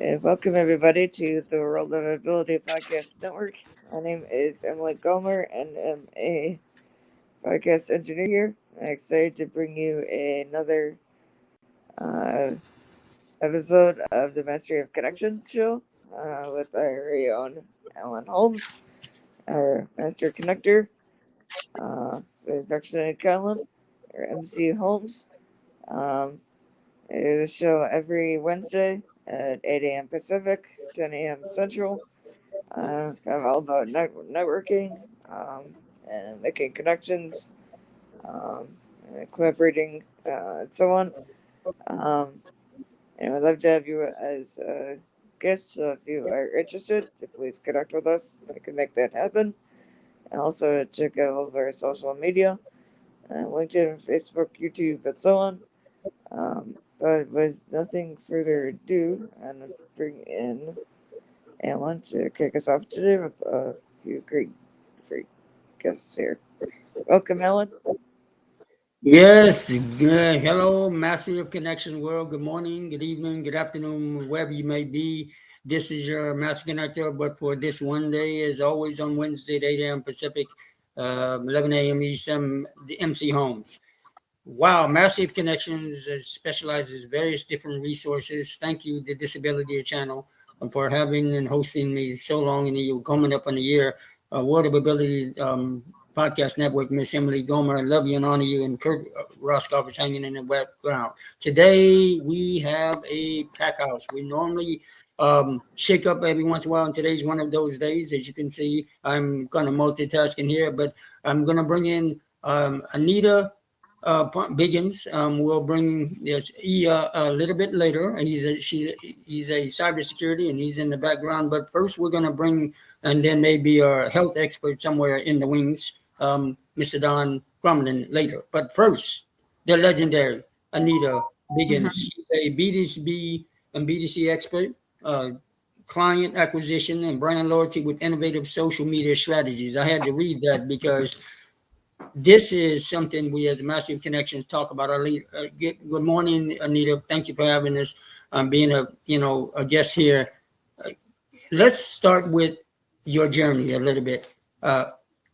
Welcome everybody to the World of Ability Podcast Network. My name is Emily Gomer and I'm a podcast engineer here. I'm excited to bring you another uh, episode of the Mastery of Connections show with our very own Alan Holmes, our Master Connector. So affectionately call him, or MC Holmes. Um, I do the show every Wednesday at 8 a.m. Pacific, 10 a.m. Central. I'm all about networking and making connections, um, and collaborating, and so on. Um, and I'd love to have you as a guest. So if you are interested, to please connect with us. We can make that happen. And also check out all of our social media, LinkedIn, Facebook, YouTube, and so on. But with nothing further ado, I'm gonna bring in Alan to kick us off today with a few great guests here. Welcome, Alan. Yes, good. Hello, Master of Connection World. Good morning, good evening, good afternoon, wherever you may be. This is your Master Connector, but for this one day, as always on Wednesday at 8 a.m. Pacific, 11 a.m. Eastern, the MC Holmes. Wow, Massive Connections specializes various different resources. Thank you, the Disability Channel, for having and hosting me so long, and you coming up on a year. World of Ability Podcast Network, Miss Emily Gomer, I love you and honor you, and Kurt Roscoff is hanging in the background. Today we have a pack house. We normally shake up every once in a while, and today's one of those days. As you can see, I'm kind of multitasking here, but I'm going to bring in Anita Biggins. Will bring this a little bit later. He's a cybersecurity and he's in the background. But first, we're gonna bring and then maybe our health expert somewhere in the wings, Mr. Don Crumlin later. But first, the legendary Anita Biggins. Mhm. She's a B2B and B2C expert. Client acquisition and brand loyalty with innovative social media strategies. I had to read that because this is something we as Massive Connections talk about. Good morning, Anita. Thank you for having us, being a guest here. Uh, let's start with your journey a little bit. Uh,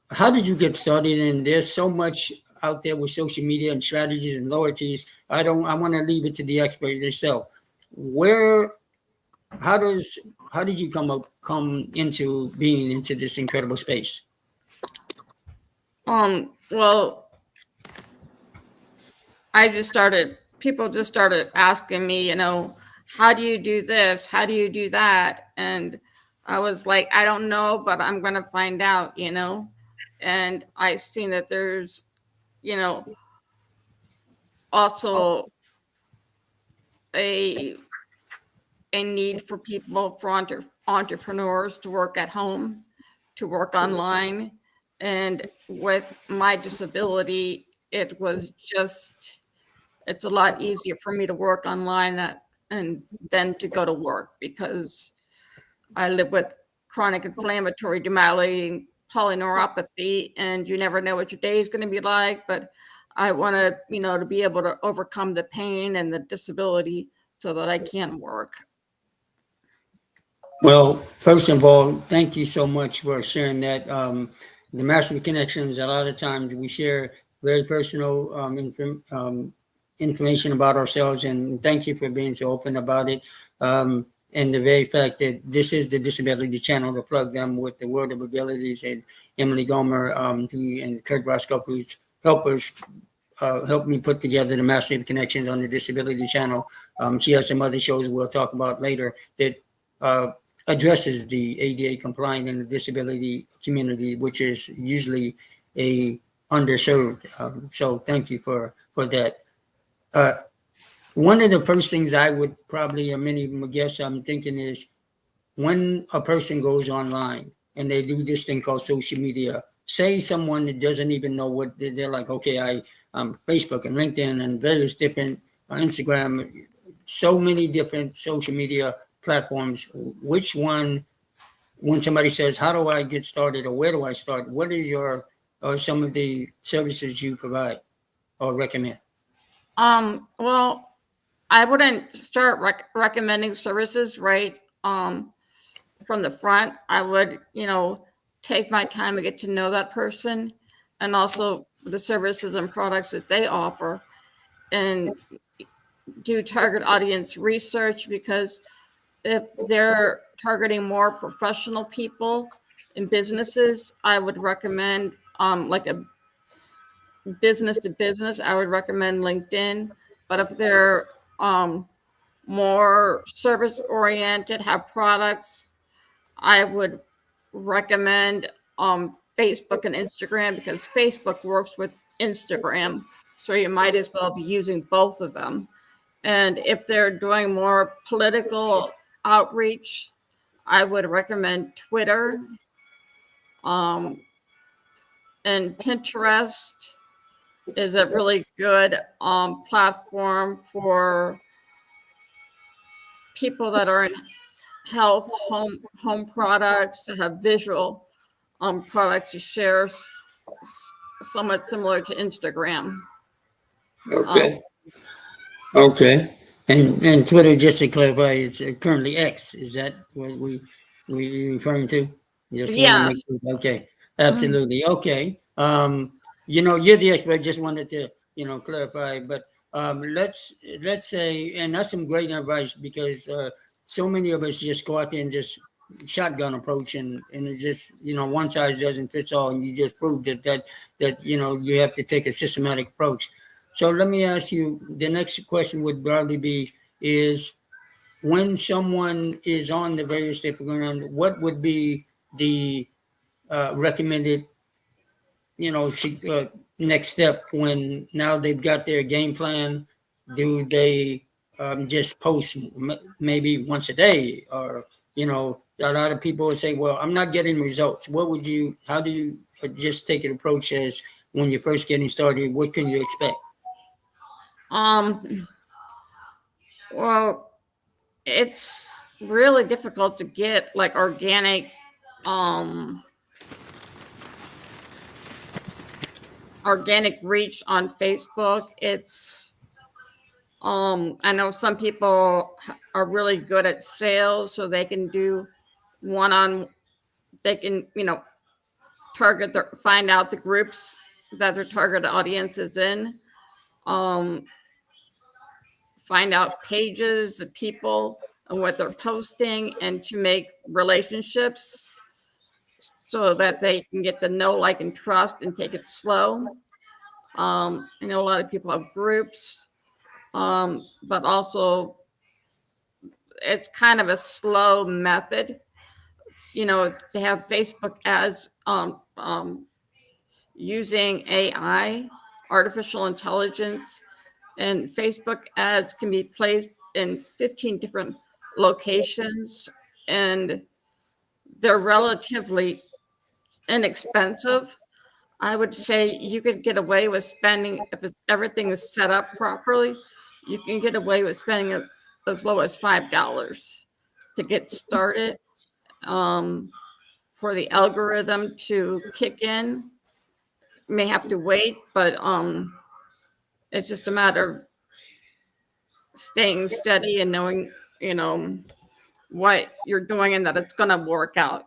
how did you get started? And there's so much out there with social media and strategies and loyalties. I want to leave it to the expert yourself. Where how does how did you come into being into this incredible space? Well, people just started asking me, how do you do this? How do you do that? And I was like, I don't know, but I'm going to find out. And I've seen that there's, you know, also a need for people, for entrepreneurs to work at home, to work online. And with my disability, it's a lot easier for me to work online and then to go to work because I live with chronic inflammatory demyelinating polyneuropathy, and you never know what your day is going to be like. But I want to be able to overcome the pain and the disability so that I can work. Well, first of all, thank you so much for sharing that. The Master Connections, a lot of times we share very personal information about ourselves, and thank you for being so open about it. And the very fact that this is the Disability Channel to plug them with the World of Abilities and Emily Gomer and Kurt Roscoe, who's helped me put together the Master Connections on the Disability Channel. She has some other shows we'll talk about later that uh, addresses the ADA compliant in the disability community, which is usually a underserved. So thank you for that. Uh, One of the first things I would probably, or many of my guests I'm thinking is when a person goes online and they do this thing called social media, say someone that doesn't even know what they're like, okay, Facebook and LinkedIn and various different Instagram, so many different social media platforms. Which one, when somebody says, how do I get started or where do I start? What is your, or some of the services you provide or recommend? Well, I wouldn't start recommending services right from the front. I would, take my time to get to know that person and also the services and products that they offer and do target audience research, because if they're targeting more professional people in businesses, I would recommend like a business to business, I would recommend LinkedIn. But if they're more service oriented, have products, I would recommend Facebook and Instagram, because Facebook works with Instagram. So you might as well be using both of them. And if they're doing more political outreach, I would recommend Twitter um, and Pinterest is a really good platform for people that are in health, home products, that have visual products to share, somewhat similar to Instagram. Um, Okay. Okay. And Twitter, just to clarify, it's currently X. Is that what we referring to? Just want to make yes. sure. Okay. Mhm. Absolutely. Okay. You're the expert. Just wanted to, clarify. But let's say, and that's some great advice, because so many of us just go out there and just shotgun approach, and it just, one size doesn't fit all, and you just prove that you have to take a systematic approach. So let me ask you, the next question would probably be, is when someone is on the various different ground, what would be the recommended, next step when now they've got their game plan? Do they just post maybe once a day, or, a lot of people would say, well, I'm not getting results. How do you just take an approach as when you're first getting started? What can you expect? Um, well, it's really difficult to get like organic reach on Facebook. It's I know some people are really good at sales, so they can do one on they can, find out the groups that their target audience is in. Um find out pages of people and what they're posting, and to make relationships so that they can get to know, like, and trust, and take it slow. I know a lot of people have groups, but also it's kind of a slow method. They have Facebook ads using AI, artificial intelligence, and Facebook ads can be placed in 15 different locations, and they're relatively inexpensive. I would say you could get away with spending, if everything is set up properly, you can get away with spending as low as $5 to get started. Um, for the algorithm to kick in, you may have to wait, but it's just a matter of staying steady and knowing, what you're doing and that it's going to work out.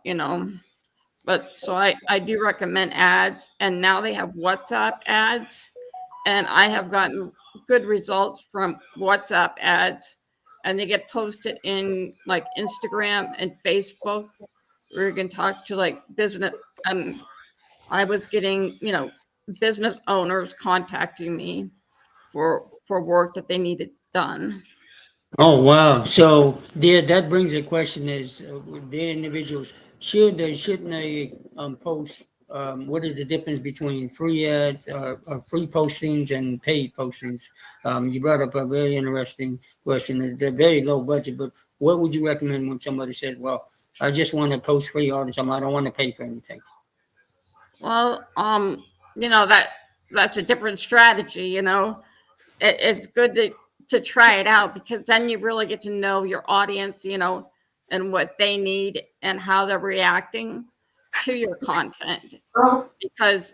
But so I do recommend ads, and now they have WhatsApp ads, and I have gotten good results from WhatsApp ads, and they get posted in like Instagram and Facebook, where you can talk to like business. I was getting, business owners contacting me for work that they needed done. Oh wow! So there, that brings a question: is the individuals shouldn't they post? What is the difference between free ads, free postings, and paid postings? You brought up a very interesting question. They're very low budget, but what would you recommend when somebody says, "Well, I just want to post free all the time. I don't want to pay for anything"? Well, that's a different strategy. It's good to try it out, because then you really get to know your audience, and what they need and how they're reacting to your content. Because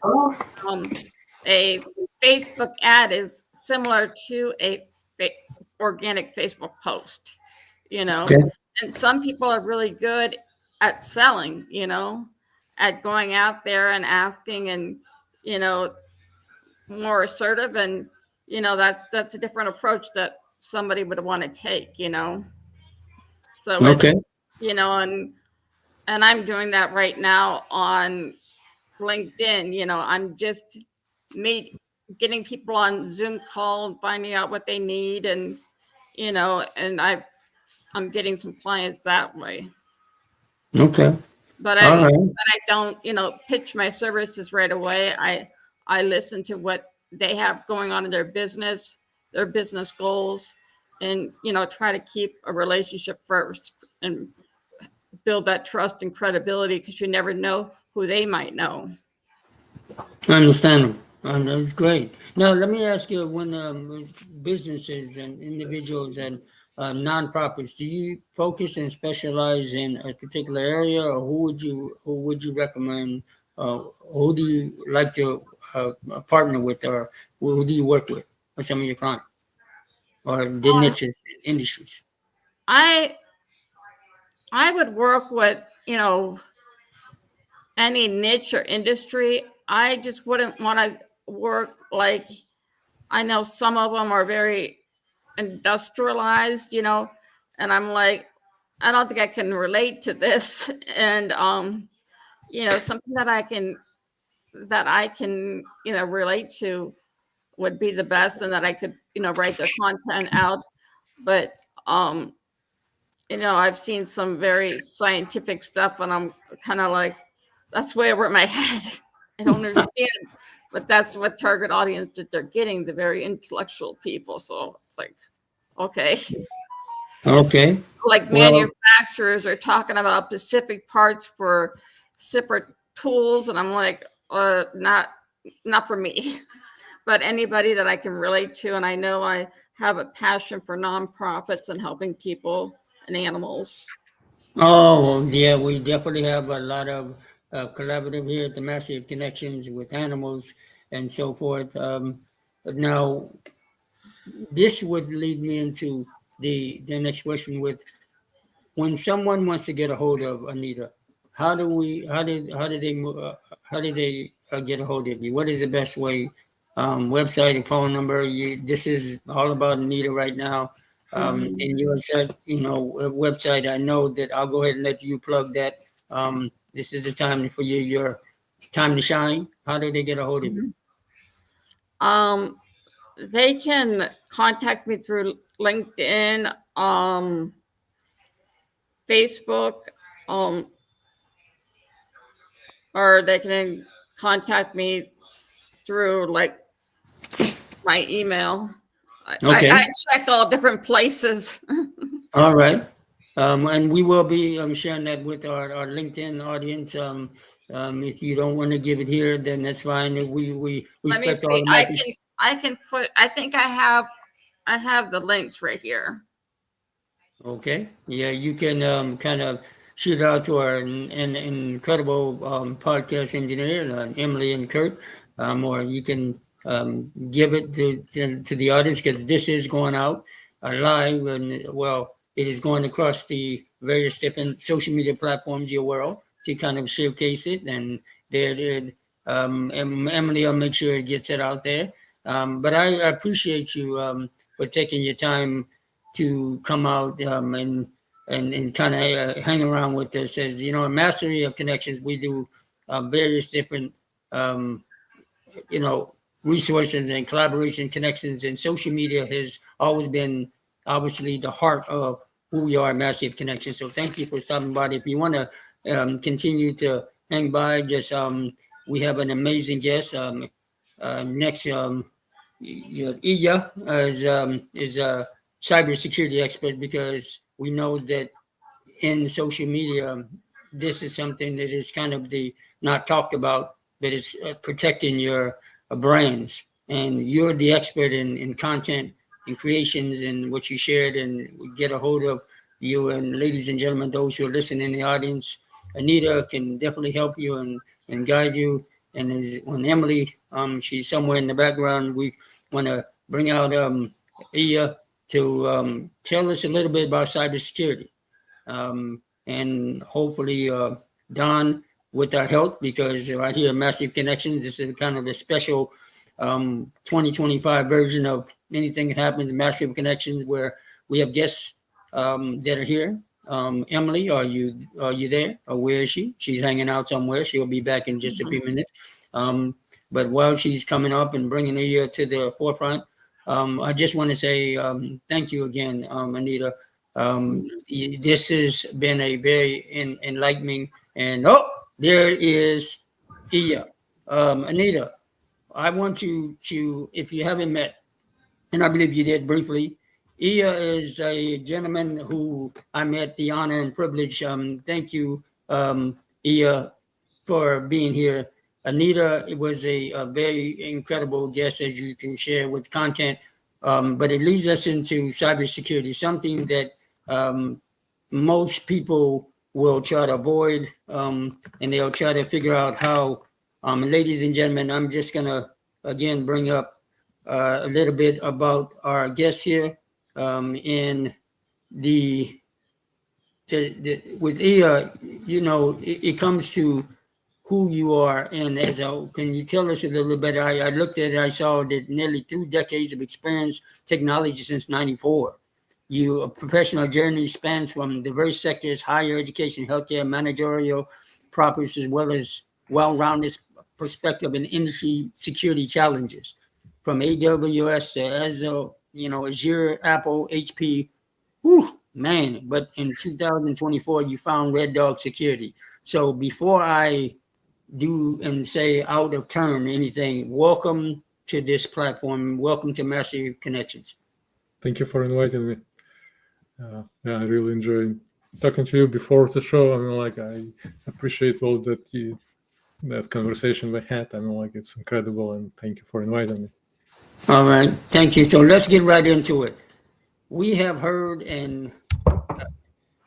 um, a Facebook ad is similar to a organic Facebook post, you know. Okay. And some people are really good at selling, you know, at going out there and asking and, you know, more assertive, and that's a different approach that somebody would want to take, you know. So Okay. it's, and I'm doing that right now on LinkedIn. I'm just meet getting people on Zoom call and finding out what they need, and and I'm getting some clients that way. Okay. But All I right. don't, pitch my services right away. I listen to what they have going on in their business goals, and try to keep a relationship first and build that trust and credibility, because you never know who they might know. Understandable. That's great. Now, let me ask you: when businesses and individuals and nonprofits, do you focus and specialize in a particular area, or who would you recommend? Who do you like to partner with, or who do you work with some of your clients, or the niches, industries? I I would work with, any niche or industry. I just wouldn't want to work like, I know some of them are very industrialized, and I'm like, I don't think I can relate to this. And something that I can relate to would be the best, and that I could write their content out. But um I've seen some very scientific stuff, and I'm kind of like, that's way over my head. I don't understand, but that's what target audience that they're getting, the very intellectual people. So it's like, okay. Okay. Like Well, manufacturers are talking about specific parts for separate tools, and I'm like, not for me. But anybody that I can relate to, and I know I have a passion for nonprofits and helping people and animals. oh, yeah, we definitely have a lot of collaborative here at the Massive Connections with animals and so forth. Now, this would lead me into the next question with when someone wants to get a hold of Anita, how do they get a hold of you? What is the best way? Website and phone number. This is all about Anita right now. Mhm. And you said, website. I know that I'll go ahead and let you plug that. This is the time for your time to shine. How do they get a hold of you? Mhm. Um, they can contact me through LinkedIn, Facebook, um, or they can contact me through like my email. I Okay. checked all different places. All right. And we will be sharing that with our LinkedIn audience. If you don't want to give it here, then that's fine. We Let me respect all see. the I market. can I can put. I think I have the links right here. Okay. Yeah, you can kind of shoot out to our an incredible podcast engineer, Emily and Kurt, or you can give it to the audience because this is going out live and well, it is going across the various different social media platforms your world to kind of showcase it, and there, Emily will make sure it gets it out there. But I appreciate you for taking your time to come out and kind of hang around with us. As you know, in Mastery of Connections, we do various different um, you know resources and collaboration connections, and social media has always been obviously the heart of who we are at Massive Connections. So thank you for stopping by. If you want to continue to hang by, just we have an amazing guest next. Iya is a cybersecurity expert because we know that in social media, this is something that is kind of the not talked about, but it's protecting your brands. And you're the expert in content and creations and what you shared, and we get a hold of you. And ladies and gentlemen, those who are listening in the audience, Anita can definitely help you and guide you. And as when Emily, she's somewhere in the background, we want to bring out Iya. to tell us a little bit about cybersecurity. And hopefully, Don, with our help, because right here at Massive Connections, this is kind of a special 2025 version of anything that happens in Massive Connections, where we have guests that are here. Emily, are you there? Or where is she? She's hanging out somewhere. She'll be back in just a few minutes. But while she's coming up and bringing her to the forefront, I just want to say thank you again, Anita. This has been a very enlightening, and there is Iya. Anita, I want you to, if you haven't met, and I believe you did briefly, Iya is a gentleman who I met the honor and privilege. Thank you, Iya, for being here. Anita, it was a very incredible guest, as you can share with content, but it leads us into cybersecurity, something that most people will try to avoid, and they'll try to figure out how. Ladies and gentlemen, I'm just going to again bring up a little bit about our guests here in the with Ia, it comes to who you are. And can you tell us a little bit? I looked at it, I saw that nearly 2 decades of experience, technology since 94. Your professional journey spans from diverse sectors, higher education, healthcare, managerial properties, as well as well-rounded perspective in industry security challenges. From AWS to Azure, Apple, HP. Whew, man, but in 2024, you found Red Dog Security. So before I do and say out of turn anything, welcome to this platform. Welcome to Massive Connections. Thank you for inviting me. I really enjoyed talking to you before the show. I appreciate all that conversation we had. It's incredible, and thank you for inviting me. All right, thank you. So let's get right into it. We have heard and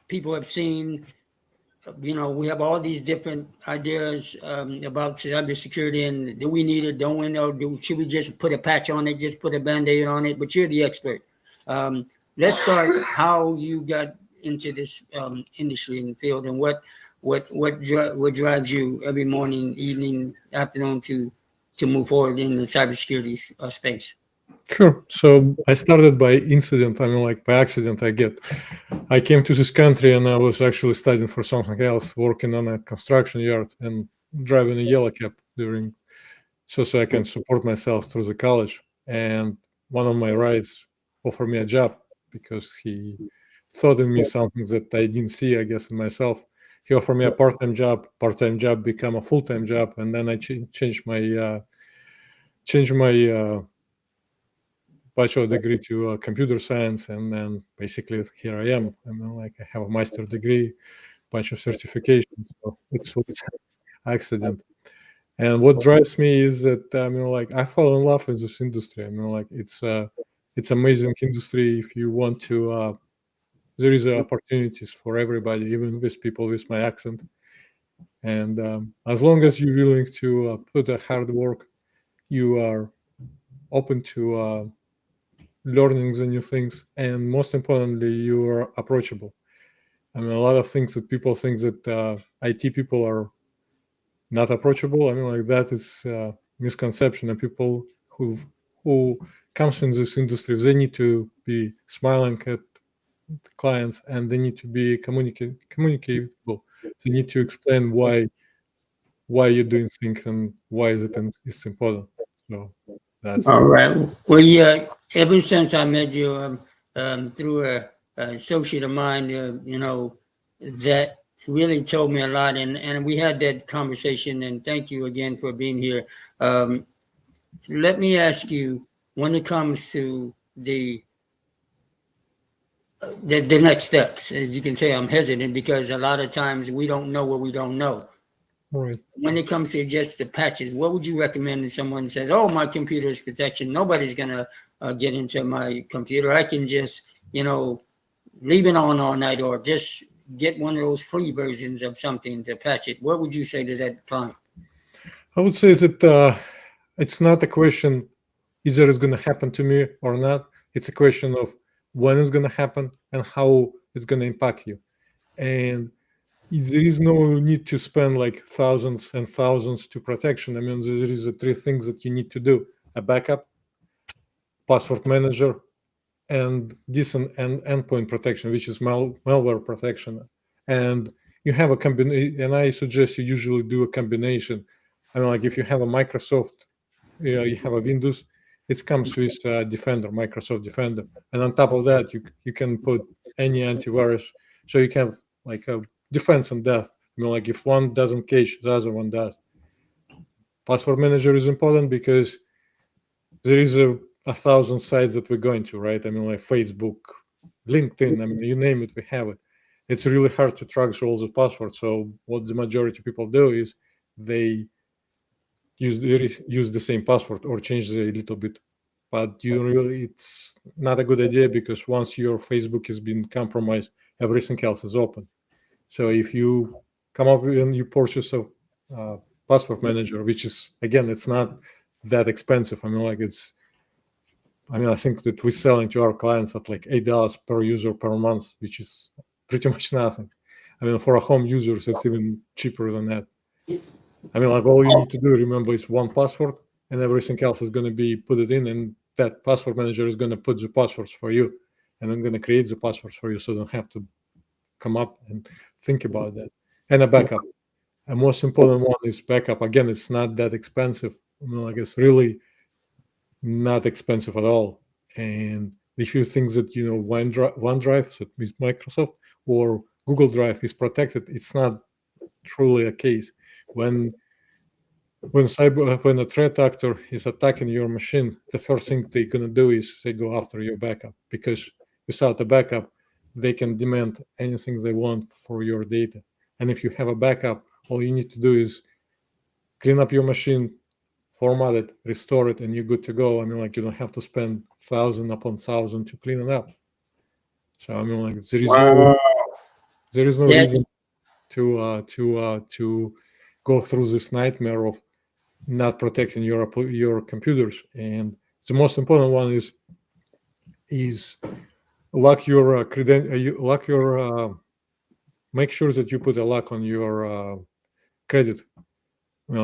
people have seen, we have all these different ideas about cybersecurity, and do we need it? Don't we know? Should we just put a patch on it? Just put a Band-Aid on it? But you're the expert. Let's start how you got into this industry and field, and what drives you every morning, evening, afternoon to move forward in the cybersecurity space. Sure. So I started by incident. By accident. I came to this country and I was actually studying for something else, working on a construction yard and driving a yellow cab so I can support myself through the college. And one of my rides offered me a job because he thought in me something that I didn't see, I guess, in myself. He offered me a part-time job became a full-time job, and then I changed my bachelor degree to computer science, and then basically here I am. I have a master degree, bunch of certifications. So it's an accident. And what drives me is that I fall in love with this industry. It's amazing industry. If you want to, there is opportunities for everybody, even with people with my accent. And as long as you're willing to put a hard work, you are open to learning the new things, and most importantly, you are approachable. A lot of things that people think that IT people are not approachable. That is misconception. And people who comes in this industry, they need to be smiling at clients, and they need to be communicable. They need to explain why you're doing things and why it's important. So that's all right. Well, yeah. Ever since I met you through a associate of mine, that really told me a lot, and we had that conversation. And thank you again for being here. Let me ask you, when it comes to the next steps, as you can say, I'm hesitant because a lot of times we don't know what we don't know. right. When it comes to just the patches, what would you recommend if someone says, "Oh, my computer is protection. Nobody's gonna get into my computer. I can just, leave it on all night, or just get one of those free versions of something to patch it." What would you say to that client? I would say that it's not a question either it's going to happen to me or not. It's a question of when it's going to happen, and how it's going to impact you. And there is no need to spend like thousands and thousands to protection. I mean, there is three things that you need to do: a backup, password manager, and decent endpoint protection, which is malware protection. And you have a combination, and I suggest you usually do a combination. I mean, like if you have a Microsoft, you have a Windows, it comes with Defender, Microsoft Defender, and on top of that, you can put any antivirus, so you can have like a defense and death. I mean, like if one doesn't catch, the other one does. Password manager is important because there is a thousand sites that we're going to, right? I mean, like Facebook, LinkedIn, I mean, you name it, we have it. It's really hard to track through all the passwords. So what the majority of people do is they use the same password or change it a little bit. But it's not a good idea, because once your Facebook has been compromised, everything else is open. So if you come up and you purchase a password manager, which is, again, it's not that expensive. I mean, like I think that we're selling to our clients at like $8 per user per month, which is pretty much nothing. I mean, for a home users, it's even cheaper than that. I mean, like all you need to do, remember, is one password, and everything else is going to be put it in, and that password manager is going to put the passwords for you, and I'm going to create the passwords for you, so you don't have to come up and think about that. And a backup. The most important one is backup. Again, it's not that expensive. I mean, like it's really not expensive at all. And if you think that OneDrive, so with Microsoft, or Google Drive is protected, it's not truly a case. When a threat actor is attacking your machine, the first thing they're gonna do is they go after your backup, because without a backup, they can demand anything they want for your data. And if you have a backup, all you need to do is clean up your machine, format it, restore it, and you're good to go. I mean, like you don't have to spend thousand upon thousand to clean it up. So I mean, like there is no reason to go through this nightmare of not protecting your computers. And the most important one is lock your make sure that you put a lock on your credit.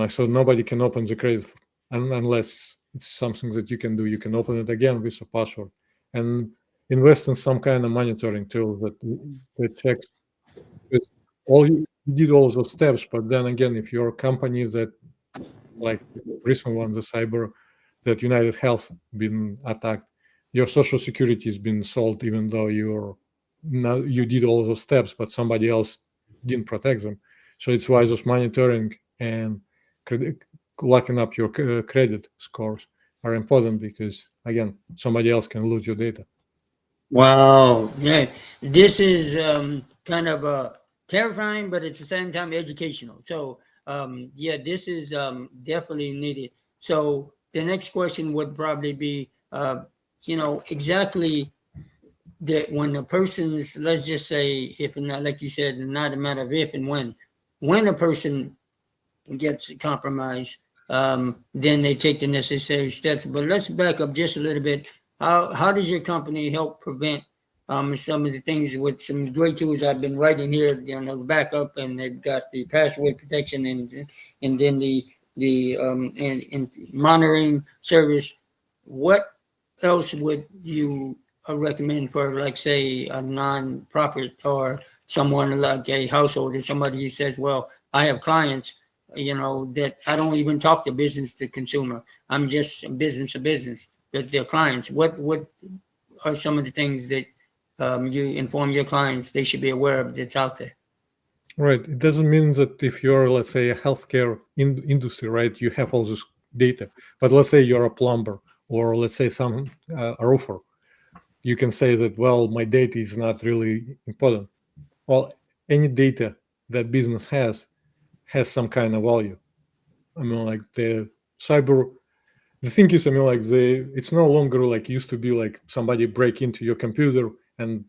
So nobody can open the credit unless it's something that you can do. You can open it again with a password, and invest in some kind of monitoring tool that checks. You did all those steps, but then again, if you're a company that, like recent one, the cyber that United Health been attacked, your social security has been sold, even though you did all those steps, but somebody else didn't protect them. So it's why those monitoring and locking up your credit scores are important, because again, somebody else can lose your data. Wow. Yeah. This is kind of terrifying, but at the same time educational. So yeah, this is definitely needed. So the next question would probably be, exactly that when a person's, let's just say, if not, like you said, not a matter of if and when a person gets compromised, then they take the necessary steps. But let's back up just a little bit. How does your company help prevent some of the things with some great tools I've been writing here? Backup, and they've got the password protection, and then and monitoring service. What else would you recommend for, like, say, a non-profit or someone like a household, or somebody who says, well, I have clients, that I don't even talk to business to consumer. I'm just business to business, but their clients. What are some of the things that you inform your clients they should be aware of that's out there? Right. It doesn't mean that if you're, let's say, a healthcare industry, right, you have all this data. But let's say you're a plumber, or let's say some a roofer. You can say that, well, my data is not really important. Well, any data that business has some kind of value. I mean, like the thing is, I mean, like it's no longer like used to be, like somebody break into your computer and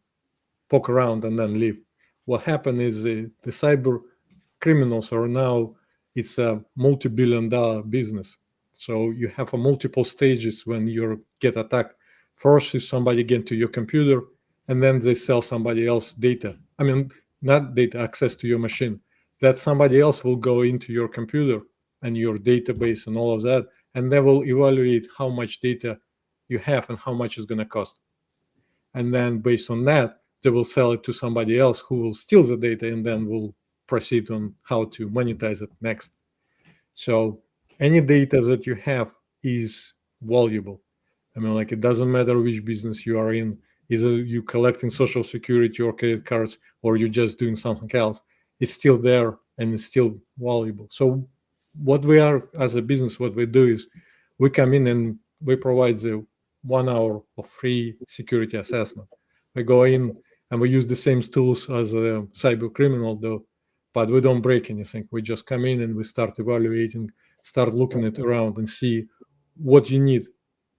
poke around and then leave. What happened is the cyber criminals are now, it's a multi-billion-dollar business. So you have multiple stages when you get attacked. First is somebody get to your computer, and then they sell somebody else data. I mean, not data, access to your machine. That somebody else will go into your computer and your database and all of that, and they will evaluate how much data you have and how much it's going to cost. And then based on that, they will sell it to somebody else who will steal the data and then will proceed on how to monetize it next. So any data that you have is valuable. I mean, like, it doesn't matter which business you are in, either you collecting social security or credit cards, or you're just doing something else. It's still there and it's still valuable. So what we are as a business, what we do is we come in and we provide the 1 hour of free security assessment. We go in and we use the same tools as a cyber criminal do, but we don't break anything. We just come in and we start evaluating, start looking it around and see what you need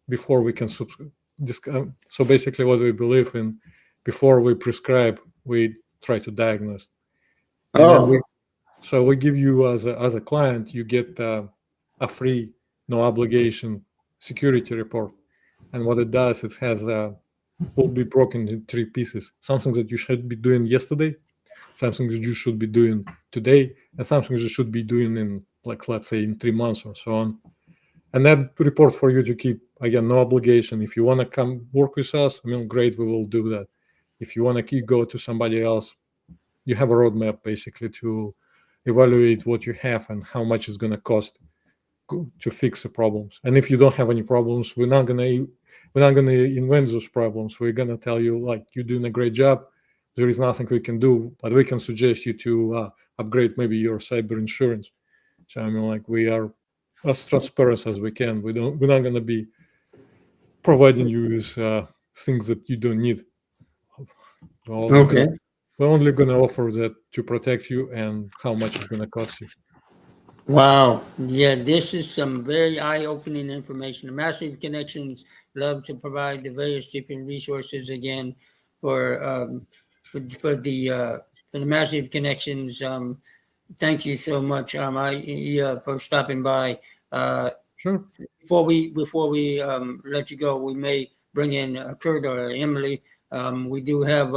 before we can subscribe. So basically what we believe in, before we prescribe, we try to diagnose. And then we give you as a client, you get a free, no obligation security report. And what it does, it has will be broken into 3 pieces. Something that you should be doing yesterday, something that you should be doing today, and something you should be doing in, like, let's say in 3 months or so on. And that report for you to keep, again, no obligation. If you want to come work with us, I mean, great, we will do that. If you want to keep go to somebody else, you have a roadmap basically to evaluate what you have and how much it's going to cost to fix the problems. And if you don't have any problems, we're not gonna invent those problems. We're gonna tell you, like, you're doing a great job. There is nothing we can do, but we can suggest you to upgrade maybe your cyber insurance. So I mean, like, we are as transparent as we can. We're not gonna be providing you with things that you don't need. Okay. We're only gonna offer that to protect you and how much it's gonna cost you. Wow. Yeah, this is some very eye-opening information. The Massive Connections love to provide the various different resources again for for the Massive Connections. Thank you so much, for stopping by. Sure. Before we let you go, we may bring in Kurt or Emily. We do have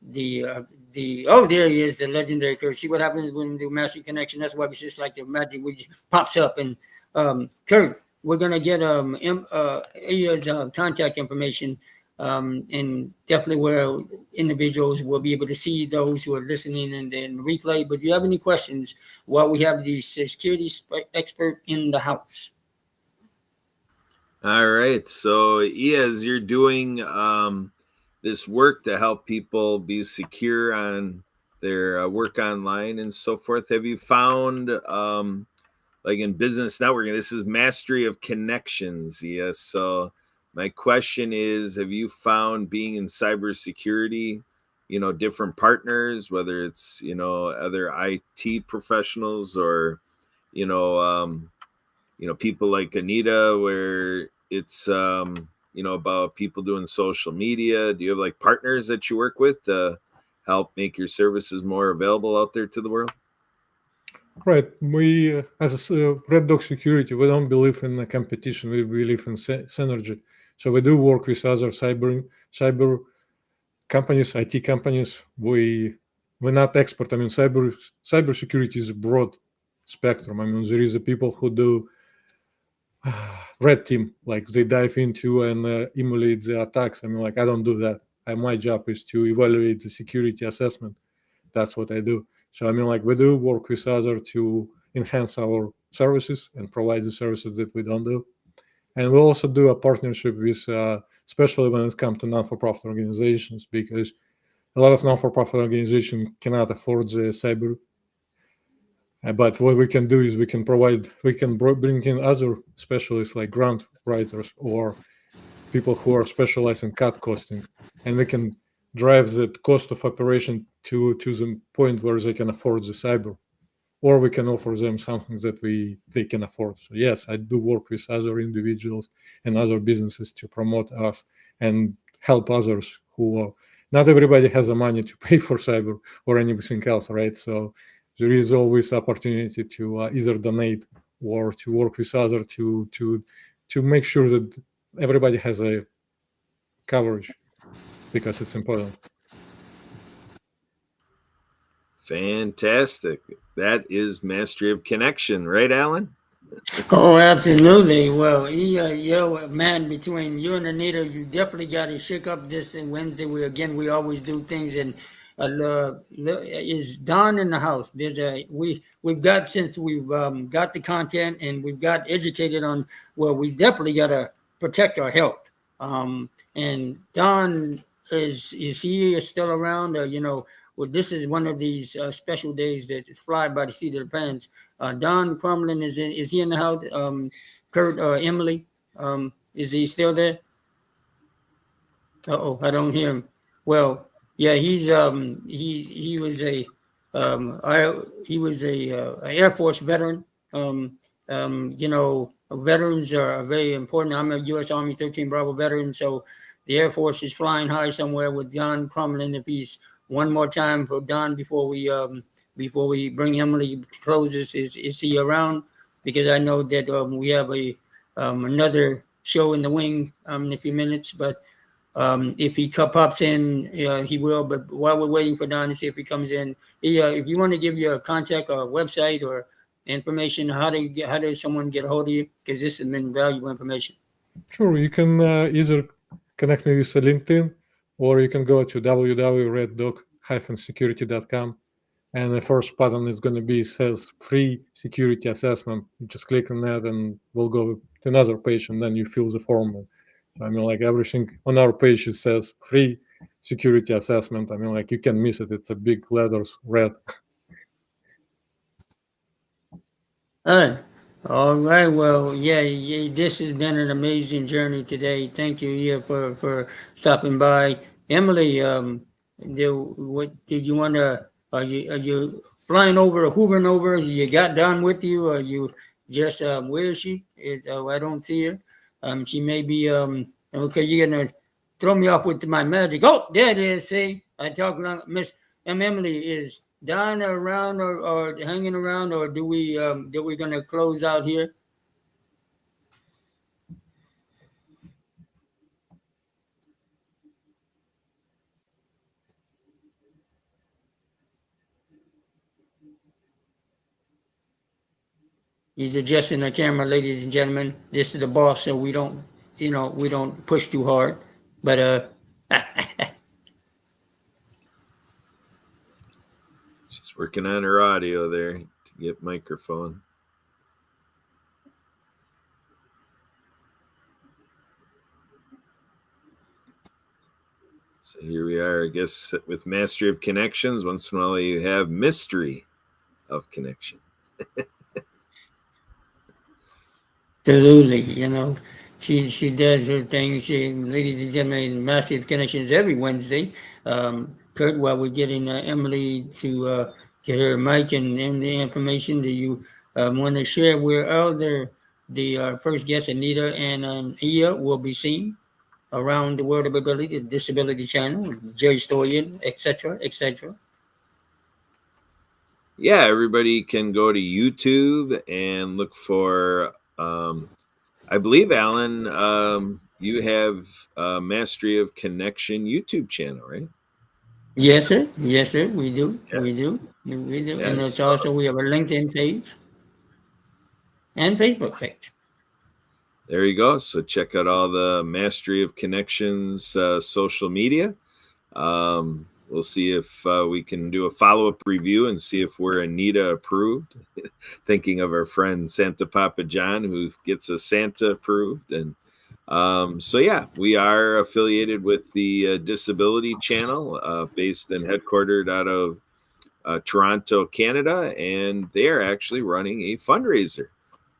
there he is, the legendary Kurt. See what happens when we do Master Connection. That's why it's just like the magic which pops up. And Kurt, we're gonna get Ilya's contact information, and definitely where individuals will be able to see those who are listening and then replay. But do you have any questions while we have the security expert in the house? All right. So, as you're doing this work to help people be secure on their work online and so forth, have you found, like in business networking, this is mastery of connections? Yes. So, my question is, have you found being in cybersecurity, different partners, whether it's, other IT professionals or, you know, people like Anita, where it's about people doing social media? Do you have like partners that you work with to help make your services more available out there to the world? Right. We, as a Red Dog Security, we don't believe in a competition. We believe in synergy. So we do work with other cyber companies, IT companies. We're not expert. I mean, cybersecurity is a broad spectrum. I mean, there is a people who do red team, like they dive into and emulate the attacks. I mean, like, I don't do that. My job is to evaluate the security assessment. That's what I do. So I mean, like, we do work with others to enhance our services and provide the services that we don't do. And we also do a partnership with, especially when it comes to non-for-profit organizations, because a lot of non-for-profit organizations cannot afford the cyber. But what we can do is we can bring in other specialists like grant writers or people who are specialized in cut costing, and we can drive the cost of operation to the point where they can afford the cyber, or we can offer them something that they can afford. So yes, I do work with other individuals and other businesses to promote us and help others who are, not everybody has the money to pay for cyber or anything else, right? So there is always opportunity to either donate or to work with others to make sure that everybody has a coverage. because it's important. Fantastic. That is mastery of connection, right, Alan? Oh, absolutely. Well, man, between you and Anita, you definitely got to shake up this Wednesday. We always do things, and is Don in the house? We've got, since we've got the content and we've got educated on. Well, we definitely got to protect our health. And Don, is he still around? Well, this is one of these special days that fly by the seat of the pants. Don Crumlin is he in the house? Kurt or Emily, is he still there? Oh, I don't hear him. Well, yeah, he was a Air Force veteran. Veterans are very important. I'm a U.S. Army 13 Bravo veteran, so the Air Force is flying high somewhere with Don Crumlin. If he's one more time for Don before we bring Emily to closes, is he around? Because I know that we have another show in the wing in a few minutes, but if he pops in, he will. But while we're waiting for Don to see if he comes in, if you want to give your contact or website or information, how does someone get a hold of you? Because this has been valuable information. Sure, you can either connect me with LinkedIn, or you can go to www.reddog-security.com, and the first button is going to be says free security assessment. You just click on that, and we'll go to another page, and then you fill the form. I mean, like everything on our page, it says free security assessment. I mean, like you can miss it. It's a big letters, red. All right. Well, yeah, this has been an amazing journey today. Thank you, for stopping by. Emily, did you want to? Are you flying over or hoovering over? You got Don with you, or you just where is she? I don't see her. She may be okay. You're gonna throw me off with my magic. Oh, there it is. See, I talked about Miss Emily. Is Don around or hanging around, or do we gonna close out here? He's adjusting the camera, ladies and gentlemen. This is the boss, so we don't push too hard. But She's working on her audio there to get microphone. So here we are, I guess, with mastery of connections. Once in a while, you have mystery of connection. absolutely, she does her thing. Ladies and gentlemen, massive connections every Wednesday. Kurt, while we're getting Emily to get her mic and the information, do you want to share where the first guest, Anita and Ia, will be seen around the world of ability, the Disability Channel, Jerry Storian, etc., etc. Yeah, everybody can go to YouTube and look for, I believe, Alan, you have Mastery of Connection YouTube channel, right? Yes, sir. Yes, sir. We do. Yeah. We do. We do. And Yes. it's also, we have a LinkedIn page and Facebook page. There you go. So check out all the Mastery of Connections social media. We'll see if we can do a follow-up review and see if we're Anita approved. Thinking of our friend Santa Papa John, who gets a Santa approved. And so, yeah, we are affiliated with the Disability Channel, based and headquartered out of Toronto, Canada, and they are actually running a fundraiser.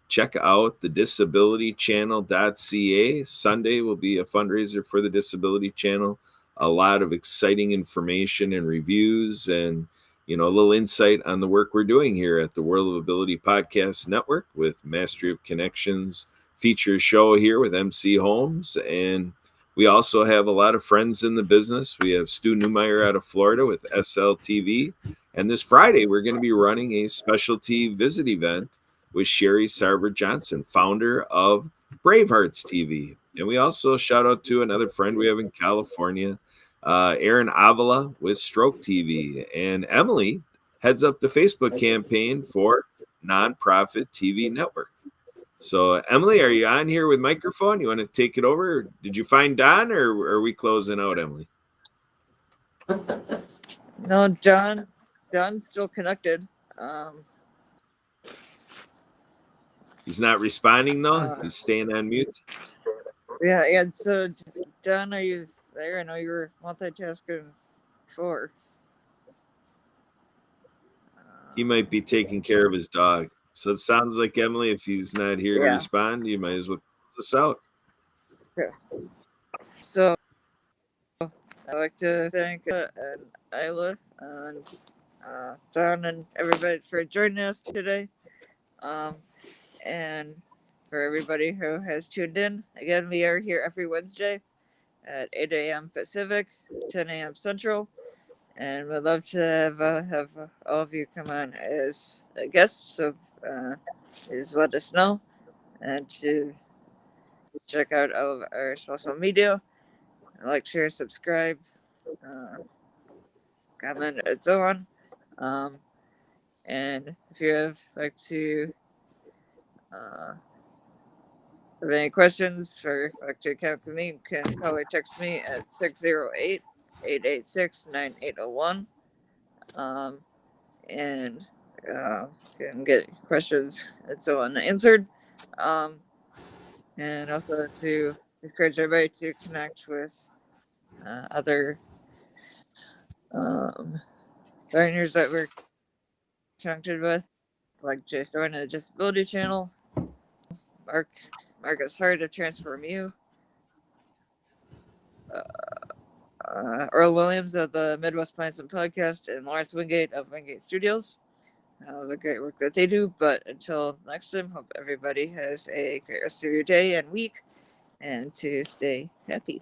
Check out the disabilitychannel.ca. Sunday will be a fundraiser for the Disability Channel. A lot of exciting information and reviews and, a little insight on the work we're doing here at the World of Ability Podcast Network with Mastery of Connections feature show here with MC Holmes. And we also have a lot of friends in the business. We have Stu Newmeyer out of Florida with SLTV. And this Friday, we're going to be running a specialty visit event with Sherry Sarver Johnson, founder of Bravehearts TV. And we also shout out to another friend we have in California, Aaron Avila with Stroke TV, and Emily heads up the Facebook campaign for Nonprofit TV Network. So, Emily, are you on here with microphone? You want to take it over? Did you find Don, or are we closing out, Emily? No, John's still connected. He's not responding though. He's staying on mute. Yeah. So, Don, are you there? I know you were multitasking before. He might be taking care of his dog. So it sounds like, Emily, if he's not here to Yeah. respond, you might as well close us out. Okay. So, I'd like to thank and Isla and John and everybody for joining us today. And for everybody who has tuned in, again, we are here every Wednesday at 8 a.m. Pacific, 10 a.m. Central, and we'd love to have all of you come on as guests. So please let us know and to check out all of our social media, like, share, subscribe, comment, and so on. And if you have to have any questions for to connect with me, you can call or text me at 608-886-9801. And can get questions and so on answered. And also to encourage everybody to connect with other learners that we're connected with, like Jay Thorne of the Disability Channel, Marcus Hart of Transform You, Earl Williams of the Midwest Plants and Podcast, and Lawrence Wingate of Wingate Studios. The great work that they do. But until next time, hope everybody has a great rest of your day and week, and to stay happy.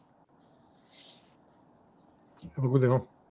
Have a good day.